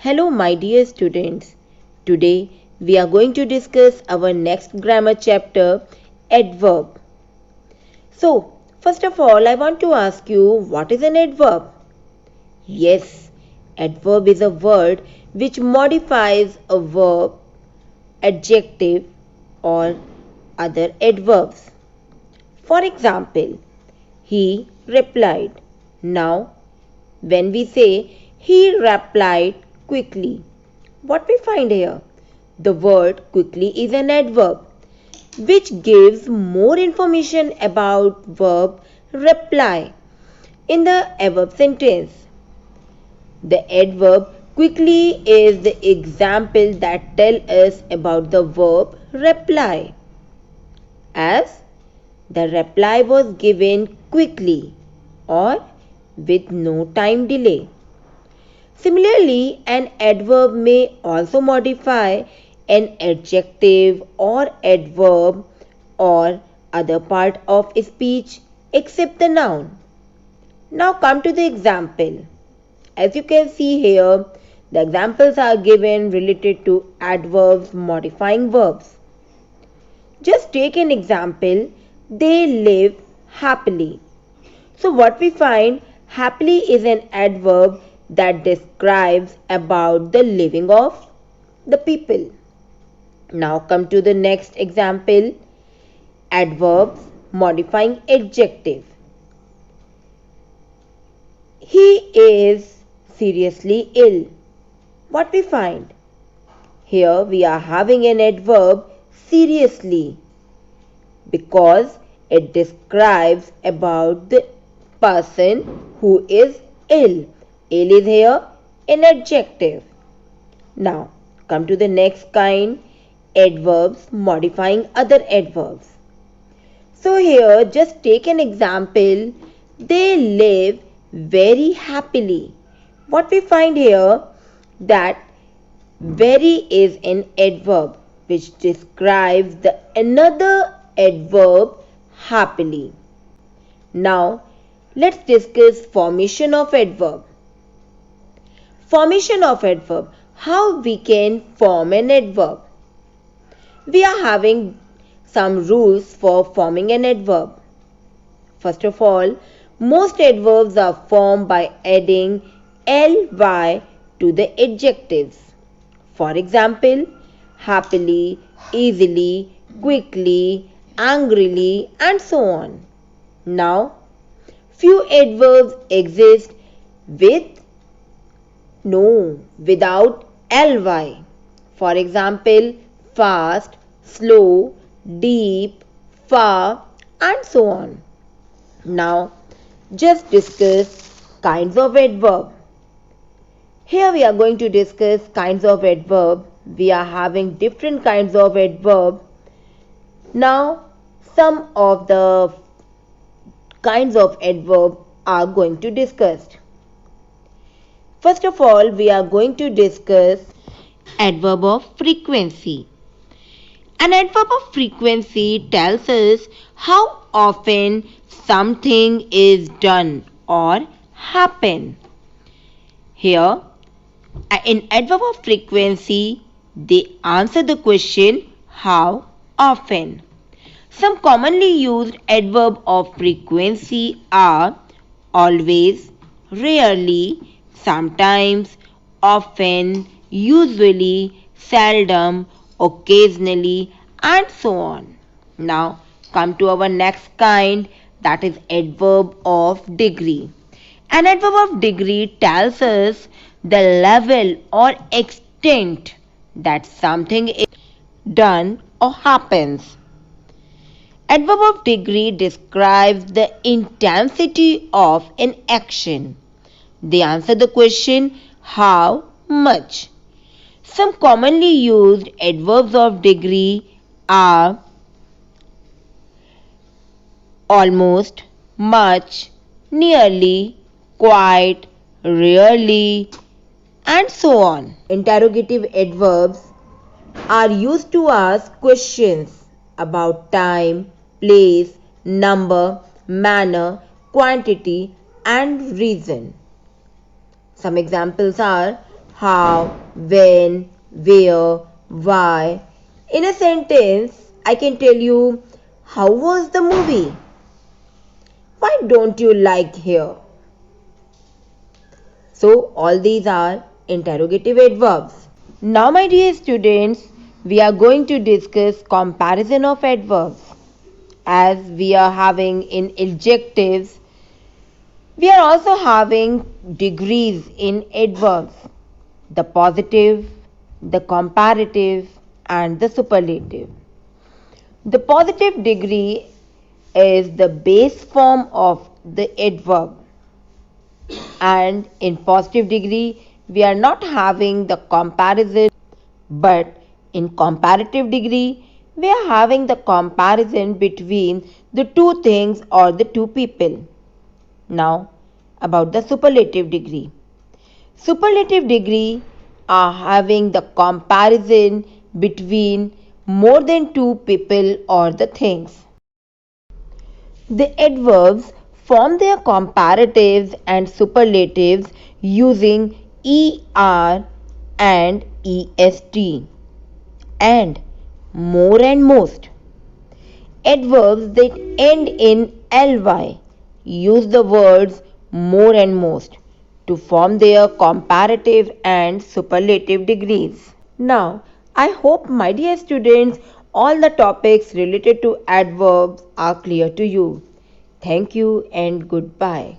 Hello, my dear students. Today we are going to discuss our next grammar chapter, adverb. So, first of all, I want to ask you, what is an adverb? Yes, adverb is a word which modifies a verb, adjective, or other adverbs. For example, he replied. Now, when we say he replied quickly, what we find here? The word quickly is an adverb which gives more information about verb reply in the above sentence. The adverb quickly is the example that tells us about the verb reply, as the reply was given quickly or with no time delay. Similarly, an adverb may also modify an adjective or adverb or other part of speech except the noun. Now come to the example. As you can see here, the examples are given related to adverbs modifying verbs. Just take an example, they live happily. So what we find, happily is an adverb that describes about the living of the people. Now come to the next example, adverbs modifying adjective. He is seriously ill. What we find? Here we are having an adverb seriously because it describes about the person who is ill. Ill is here an adjective. Now come to the next kind, adverbs modifying other adverbs. So here just take an example, they live very happily. What we find here, that very is an adverb which describes the another adverb happily. Now let's discuss formation of adverb. Formation of adverb. How we can form an adverb? We are having some rules for forming an adverb. First of all, most adverbs are formed by adding ly to the adjectives. For example, happily, easily, quickly, angrily, and so on. Now, few adverbs exist without ly. For example, fast, slow, deep, far, and so on. Now, just discuss kinds of adverb. Here we are going to discuss kinds of adverb. We are having different kinds of adverb. Now, some of the kinds of adverb are going to discuss. First of all, we are going to discuss adverb of frequency. An adverb of frequency tells us how often something is done or happen. Here, in adverb of frequency, they answer the question how often. Some commonly used adverb of frequency are always, rarely, sometimes, often, usually, seldom, occasionally, and so on. Now come to our next kind, that is adverb of degree. An adverb of degree tells us the level or extent that something is done or happens. Adverb of degree describes the intensity of an action. They answer the question how much. Some commonly used adverbs of degree are almost, much, nearly, quite, rarely, and so on. Interrogative adverbs are used to ask questions about time, place, number, manner, quantity, and reason. Some examples are, how, when, where, why. In a sentence, I can tell you, how was the movie? Why don't you like here? So all these are interrogative adverbs. Now my dear students, we are going to discuss comparison of adverbs. As we are having in adjectives, we are also having degrees in adverbs. The positive, the comparative and the superlative. The positive degree is the base form of the adverb, and in positive degree we are not having the comparison, but in comparative degree we are having the comparison between the two things or the two people. Now about the superlative degree. Superlative degree are having the comparison between more than two people or the things. The adverbs form their comparatives and superlatives using er and est and more and most. Adverbs that end in ly use the words more and most to form their comparative and superlative degrees. Now, I hope, my dear students, all the topics related to adverbs are clear to you. Thank you and goodbye.